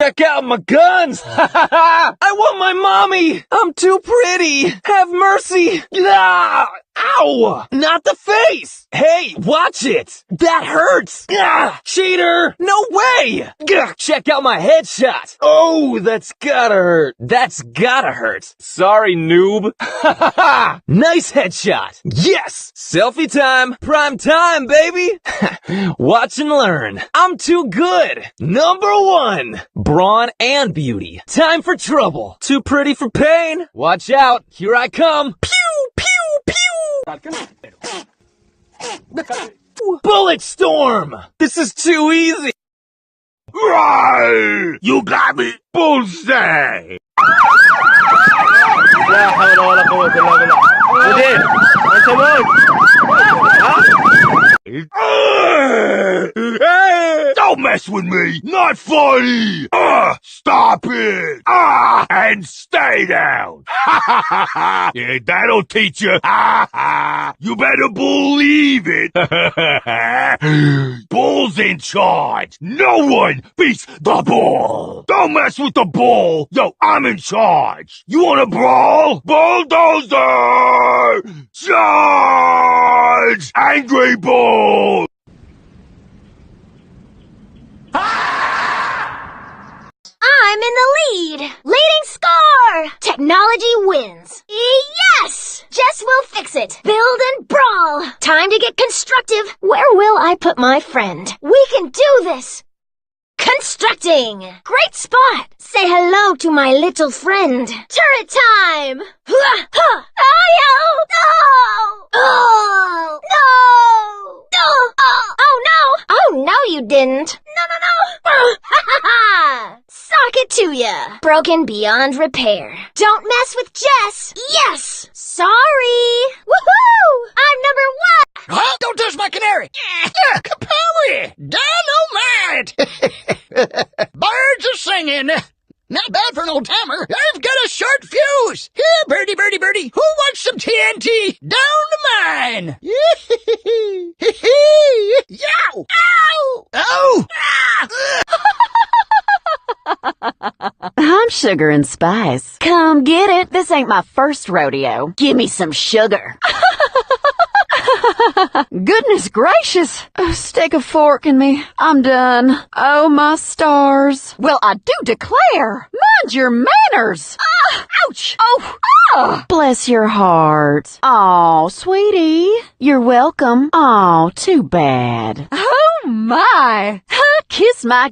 Check out my guns! I want my mommy! I'm too pretty! Have mercy! Ah! Ow! Not the face! Hey, watch it! That hurts! Ah! Cheater! No way! Gah! Check out my headshot! Oh, that's gotta hurt! That's gotta hurt! Sorry, noob! Nice headshot! Yes! Selfie time! Prime time, baby! Watch and learn! I'm too good! Number 1! Brawn and beauty. Time for trouble. Too pretty for pain. Watch out. Here I come. Pew, pew, pew. Bullet storm. This is too easy. You got me. Bullseye. لا حول ولا قوة إلا بالله. مدير أنت موت. Don't mess with me. Not funny. Stop it. And stay down. Yeah, that'll teach you. You better believe it. Bull's in charge. No one beats the bull. Don't mess with the bull. Yo, I'm in charge. You want to brawl? Bulldozer! Charge! Angry bull! I'm in the lead! Leading score! Technology wins! Yes! Jess will fix it! Build and brawl! Time to get constructive! Where will I put my friend? We can do this! Constructing! Great spot! Say hello to my little friend! Turret time! Oh, no! Oh, no! Oh, no! Oh, no, you didn't! No! Sock it to ya! Broken beyond repair. Don't mess with Jess! Yes! Sorry! Woohoo! I'm number 1! Huh? Don't touch my canary! Yeah, Capelli! Dynamite! Birds are singing. Not bad for an old timer. I've got a short fuse. Here, birdie, birdie, birdie. Who wants some TNT? Down to mine. Yow! Ow! Oh! I'm Sugar and Spice. Come get it. This ain't my first rodeo. Give me some sugar. Goodness gracious. Stick a fork in me. I'm done. Oh, my stars. Well, I do declare. Mind your manners. Ouch. Oh, bless your heart. Aw, sweetie. You're welcome. Aw, too bad. Oh, my. Kiss my